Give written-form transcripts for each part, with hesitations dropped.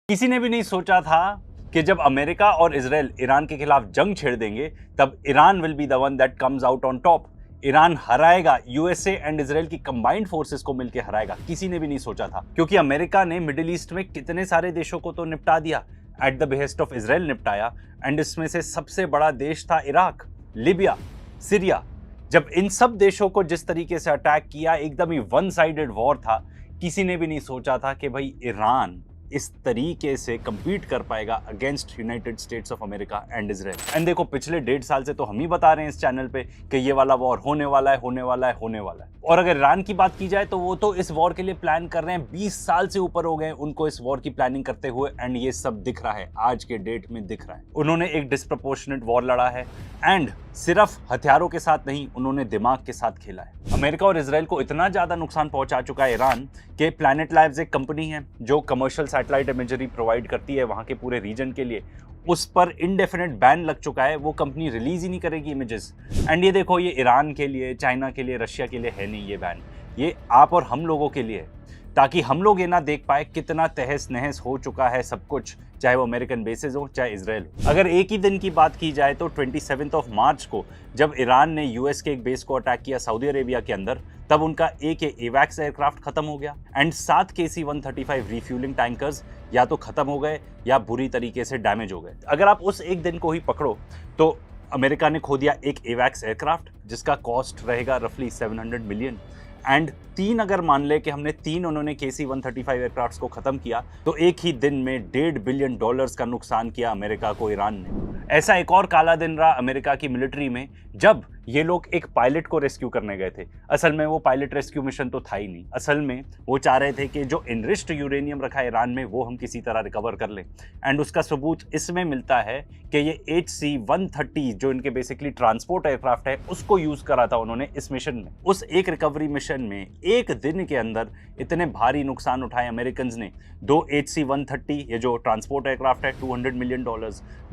किसी ने भी नहीं सोचा था कि जब अमेरिका और इजराइल ईरान के खिलाफ जंग छेड़ देंगे तब Iran will be the one that comes out on top. Iran हराएगा, यूएसए एंड इजराइल की कंबाइंड फोर्सेस को मिलकर हराएगा। किसी ने भी नहीं सोचा था, क्योंकि अमेरिका ने मिडिल ईस्ट में कितने सारे देशों को तो निपटा दिया, at the behest of Israel निपटाया। एंड इसमें से सबसे बड़ा देश था इराक, लिबिया, सीरिया। जब इन सब देशों को जिस तरीके से अटैक किया, एकदम ही वन साइडेड वॉर था। किसी ने भी नहीं सोचा था कि भाई ईरान इस तरीके से compete कर पाएगा against United states of America and Israel. And देखो, पिछले 1.5 साल से तो हम ही बता रहे हैं इस चैनल पे कि ये वाला वॉर होने वाला है, होने वाला है, होने वाला है। और अगर ईरान की बात की जाए तो वो तो इस वॉर के लिए प्लान कर रहे हैं, 20 साल से ऊपर हो गए उनको इस वॉर की प्लानिंग करते हुए। एंड ये सब दिख रहा है, आज के डेट में दिख रहा है। उन्होंने एक डिस्प्रपोर्शनेट वॉर लड़ा है, एंड सिर्फ हथियारों के साथ नहीं, उन्होंने दिमाग के साथ खेला है। अमेरिका और इजराइल को इतना ज्यादा नुकसान पहुंचा चुका है ईरान कि प्लैनेट लैब्स एक कंपनी है जो कमर्शियल सैटेलाइट इमेजरी प्रोवाइड करती है वहां के पूरे रीजन के लिए। उस पर इंडेफिनेट बैन लग चुका है, वो कंपनी रिलीज ही नहीं करेगी इमेजेस। एंड ये देखो, ये ईरान के लिए, चाइना के लिए, रशिया के लिए है नहीं ये बैन, ये आप और हम लोगों के लिए है, ताकि हम लोग ये ना देख पाए कितना तहस नहस हो चुका है सब कुछ, चाहे वो अमेरिकन बेसेस हो चाहे इजराइल हो। अगर एक ही दिन की बात की जाए तो 27 मार्च को जब ईरान ने यूएस के एक बेस को अटैक किया सऊदी अरेबिया के अंदर, तब उनका एक एवैक्स एयरक्राफ्ट खत्म हो गया एंड 7 KC-135 रिफ्यूलिंग टैंकर्स या तो खत्म हो गए या बुरी तरीके से डैमेज हो गए। अगर आप उस एक दिन को ही पकड़ो तो अमेरिका ने खो दिया एक एवैक्स एयरक्राफ्ट जिसका कॉस्ट रहेगा रफली 700 मिलियन। एंड 3 अगर मान ले कि हमने 3 उन्होंने KC-135 एयरक्राफ्ट्स को खत्म किया तो एक ही दिन में $1.5 बिलियन का नुकसान किया अमेरिका को ईरान ने। ऐसा एक और काला दिन रहा अमेरिका की मिलिट्री में जब ये लोग एक पायलट को रेस्क्यू करने गए थे। असल में वो पायलट रेस्क्यू मिशन तो था ही नहीं, असल में वो चाह रहे थे कि जो इनरिच्ड यूरेनियम रखा है ईरान में वो हम किसी तरह रिकवर कर लें। एंड उसका सबूत इसमें मिलता है कि ये HC-130 जो इनके बेसिकली ट्रांसपोर्ट एयरक्राफ्ट है उसको यूज करा था उन्होंने इस मिशन में। उस एक रिकवरी मिशन में एक दिन के अंदर इतने भारी नुकसान उठाए अमेरिकन ने। 2 HC-130 ये जो ट्रांसपोर्ट एयरक्राफ्ट है $200 million,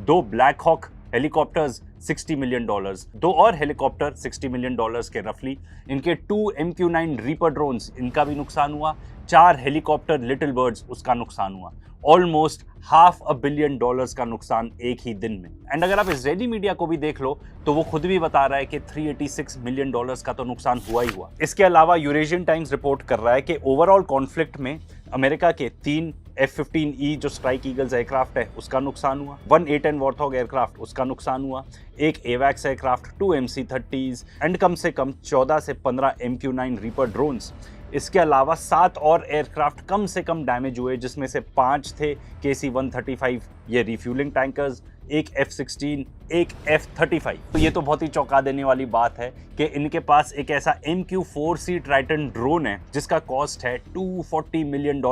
2 black hawk helicopters $60 million, 2 और हेलीकॉप्टर $60 मिलियन के रफली, इनके 2 MQ-9 रीपर ड्रोन्स इनका भी नुकसान हुआ, 4 हेलीकॉप्टर लिटिल बर्ड्स उसका नुकसान हुआ। ऑलमोस्ट $500 मिलियन का नुकसान एक ही दिन में। एंड अगर आप इजरायली मीडिया को भी देख लो तो वो खुद भी बता रहा है कि $386 मिलियन का तो नुकसान हुआ ही हुआ। इसके अलावा यूरेशियन टाइम्स रिपोर्ट कर रहा है कि ओवरऑल कॉन्फ्लिक्ट में अमेरिका के 3 F-15E जो स्ट्राइक ईगल्स एयरक्राफ्ट है उसका नुकसान हुआ, 1 A-10 वॉर्थॉग एयरक्राफ्ट उसका नुकसान हुआ, एक एवैक्स एयरक्राफ्ट, 2 MC-30s एंड कम से कम 14 से 15 MQ-9 रीपर ड्रोन्स। इसके अलावा 7 और एयरक्राफ्ट कम से कम डैमेज हुए, जिसमें से 5 थे KC-135 ये रिफ्यूलिंग टैंकर्स, एक F-16, एक F-35। तो ये तो बहुत ही चौंका देने वाली बात है कि इनके पास एक ऐसा MQ-4C ट्राइटन ड्रोन है जिसका कॉस्ट है $240 मिलियन,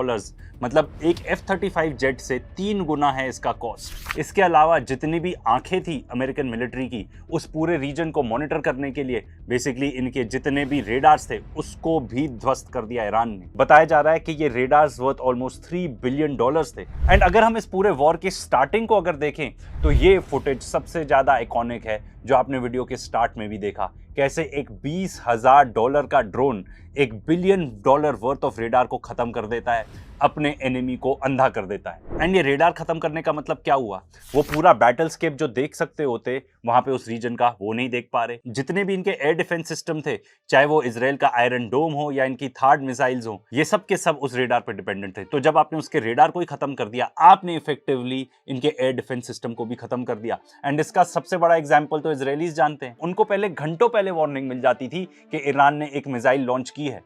मतलब एक F-35 जेट से 3 गुना है इसका कॉस्ट। इसके अलावा जितनी भी आंखें थी अमेरिकन मिलिट्री की उस पूरे रीजन को मॉनिटर करने के लिए, बेसिकली इनके जितने भी रेडार्स थे उसको भी ध्वस्त कर दिया ईरान ने। बताया जा रहा है कि ये रेडार्स वर्थ ऑलमोस्ट $3 बिलियन थे। एंड अगर हम इस पूरे वॉर की स्टार्टिंग को अगर देखें तो ये फुटेज सबसे ज्यादा आइकॉनिक है जो आपने वीडियो के स्टार्ट में भी देखा, कैसे एक $20,000 का drone $1 billion worth of radar को खत्म कर देता है, अपने एनिमी को अंधा कर देता है। एंड ये रेडार खत्म करने का मतलब क्या हुआ, वो पूरा बैटलस्केप जो देख सकते होते वहां पे उस रीजन का, वो नहीं देख पा रहे। जितने भी इनके एयर डिफेंस सिस्टम थे, चाहे वो इजराइल का आयरन डोम हो या इनकी थार्ड मिसाइल्स हो, ये सब के सब उस रेडार पर डिपेंडेंट थे। तो जब आपने उसके रेडार को ही खत्म कर दिया, आपने इफेक्टिवली इनके एयर डिफेंस सिस्टम को भी खत्म कर दिया। एंड इसका सबसे बड़ा एग्जाम्पल तो इजरायलीज जानते हैं। उनको पहले घंटों पहले वार्निंग मिल जाती थी कि ईरान ने एक मिसाइल लॉन्च की है।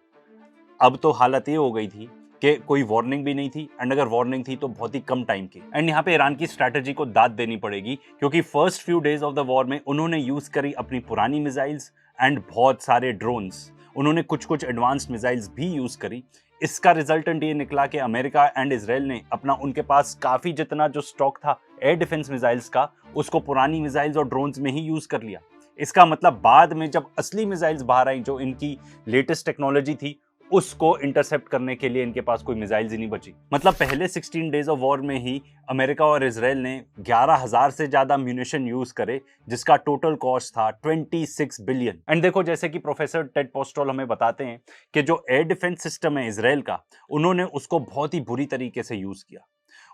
अब तो हालत ये हो गई थी कि कोई वार्निंग भी नहीं थी, एंड अगर वार्निंग थी तो बहुत ही कम टाइम की। एंड यहाँ पे ईरान की स्ट्रैटेजी को दाद देनी पड़ेगी, क्योंकि first few days of the war में उन्होंने यूज करी अपनी पुरानी मिसाइल्स एंड बहुत सारे ड्रोन्स, उन्होंने कुछ एडवांस्ड मिसाइल्स भी यूज करी। इसका रिजल्टेंट ये निकला कि अमेरिका एंड इजराइल ने अपना, उनके पास काफी जितना जो स्टॉक था एयर डिफेंस मिसाइल्स का, उसको पुरानी मिसाइल्स और ड्रोन्स में ही यूज कर लिया। इसका मतलब बाद में जब असली मिसाइल्स बाहर आई, जो इनकी लेटेस्ट टेक्नोलॉजी थी, उसको इंटरसेप्ट करने के लिए इनके पास कोई मिसाइल्स ही नहीं बची। मतलब पहले 16 डेज ऑफ वॉर में ही अमेरिका और इजराइल ने 11,000 से ज्यादा म्यूनिशन यूज करे, जिसका टोटल कॉस्ट था 26 बिलियन। एंड देखो, जैसे कि प्रोफेसर टेड पोस्टोल हमें बताते हैं कि जो एयर डिफेंस सिस्टम है इजराइल का, उन्होंने उसको बहुत ही बुरी तरीके से यूज किया।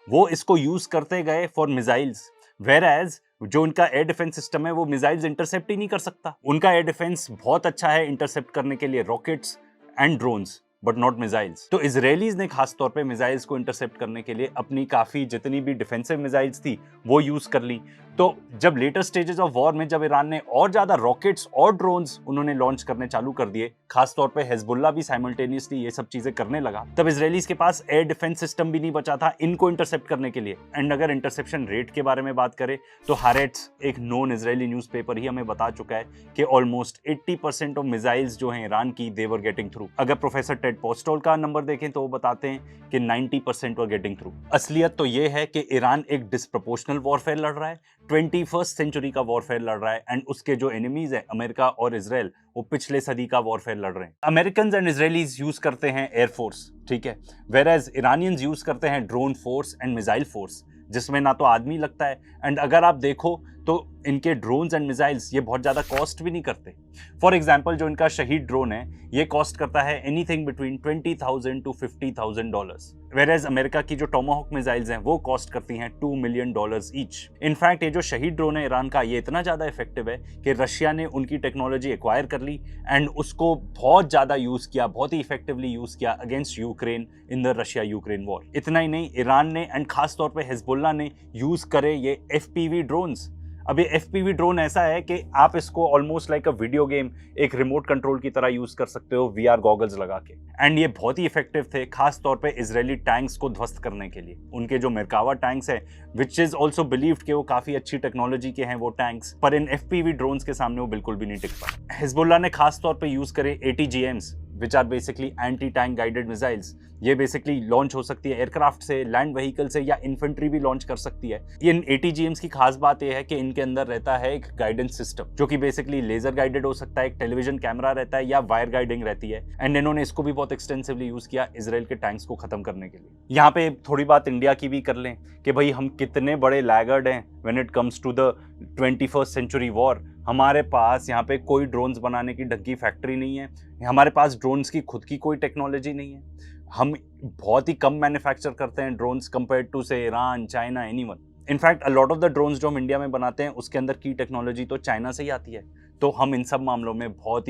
वो इसको यूज करते गए फॉर मिसाइल्स, वेयर एज जो उनका एयर डिफेंस सिस्टम है वो मिसाइल्स इंटरसेप्ट ही नहीं कर सकता। उनका एयर डिफेंस बहुत अच्छा है इंटरसेप्ट करने के लिए rockets and drones, but not missiles. तो इजरायलीज ने खास तौर पे मिसाइल्स को इंटरसेप्ट करने के लिए अपनी काफी जितनी भी डिफेंसिव मिसाइल्स थी वो यूज कर ली। तो जब लेटर स्टेजेस ऑफ वॉर में जब ईरान ने और ज्यादा रॉकेट्स और ड्रोन्स उन्होंने लॉन्च करने चालू कर दिए, खास तौर पे हिजबुल्लाह भी साइमल्टेनियसली ये सब चीजें करने लगा, तब इजरायलीज के पास एयर डिफेंस सिस्टम भी नहीं बचा था इनको इंटरसेप्ट करने के लिए। एंड अगर इंटरसेप्शन रेट के बारे में बात करें तो हारेट्स, एक नॉन इजरायली न्यूज़पेपर, ही हमें बता चुका है कि ऑलमोस्ट 80% ऑफ मिसाइल्स जो हैं ईरान की दे वर गेटिंग थ्रू। अगर प्रोफेसर टेड पोस्टोल का नंबर देखें तो वो बताते हैं कि 90% वर गेटिंग थ्रू। असलियत तो ये है कि ईरान एक डिसप्रोपोर्शनल वॉरफेयर लड़ रहा है, 21st सेंचुरी का वॉरफेयर लड़ रहा है, एंड उसके जो एनिमीज है अमेरिका और इजराइल वो पिछले सदी का वॉरफेयर लड़ रहे हैं। अमेरिकन एंड इजरायलीज यूज करते हैं एयरफोर्स, ठीक है, वेयर एज ईरानियंस यूज करते हैं drone force and missile force, जिसमें ना तो आदमी लगता है, एंड अगर आप देखो तो इनके ड्रोन्स एंड मिसाइल्स ये बहुत ज़्यादा कॉस्ट भी नहीं करते। फॉर एग्जाम्पल जो इनका शहीद ड्रोन है ये कॉस्ट करता है anything between $20,000 to $50,000, whereas America की जो टोमाहॉक मिसाइल्स हैं वो कॉस्ट करती हैं $2 million ईच। इनफैक्ट ये जो शहीद ड्रोन है ईरान का ये इतना ज़्यादा इफेक्टिव है कि रशिया ने उनकी टेक्नोलॉजी एक्वायर कर ली एंड उसको बहुत ज़्यादा यूज़ किया, बहुत ही इफेक्टिवली यूज़ किया against Ukraine in the Russia Ukraine war. इतना ही नहीं, ईरान ने एंड खास तौर पे हिजबुल्लाह ने यूज़ करे ये FPV ड्रोन्स। अब ये FPV ड्रोन ऐसा है कि आप इसको almost like a video game एक रिमोट कंट्रोल की तरह यूज कर सकते हो VR गॉगल्स लगा के, एंड ये बहुत ही इफेक्टिव थे खास तौर पे इजरायली टैंक्स को ध्वस्त करने के लिए। उनके जो मिरकावा टैंक्स है विच इज ऑल्सो बिलीव्ड कि वो काफी अच्छी टेक्नोलॉजी के हैं वो टैंक्स, पर इन FPV ड्रोन्स के सामने वो बिल्कुल भी नहीं टिक पाए। हिजबुल्लाह ने खास तौर पे यूज करे ATGMs which are basically anti tank guided missiles. ये बेसिकली लॉन्च हो सकती है एयरक्राफ्ट से, लैंड व्हीकल से, या इन्फेंट्री भी लॉन्च कर सकती है। इन ATGMs की खास बात यह है कि इनके अंदर रहता है एक गाइडेंस सिस्टम जो कि बेसिकली लेजर गाइडेड हो सकता है, एक टेलीविजन कैमरा रहता है या वायर गाइडिंग रहती है, एंड इन्होंने इसको भी बहुत एक्सटेंसिवली यूज किया इसराइल के टैंक्स को खत्म करने के लिए। यहाँ पे थोड़ी बात इंडिया की भी कर लें कि भाई हम कितने बड़े लैगर्ड हैं when it comes to the 21st century war. हमारे पास यहाँ पे कोई ड्रोन्स बनाने की ढंग की फैक्ट्री नहीं है, हमारे पास ड्रोन्स की खुद की कोई टेक्नोलॉजी नहीं है, हम बहुत ही कम मैन्युफैक्चर करते हैं ड्रोन्स कंपेयर टू से Iran, China, anyone. In fact a lot of the drones जो हम इंडिया में बनाते हैं उसके अंदर की टेक्नोलॉजी तो चाइना से ही आती है। तो हम इन सब मामलों में बहुत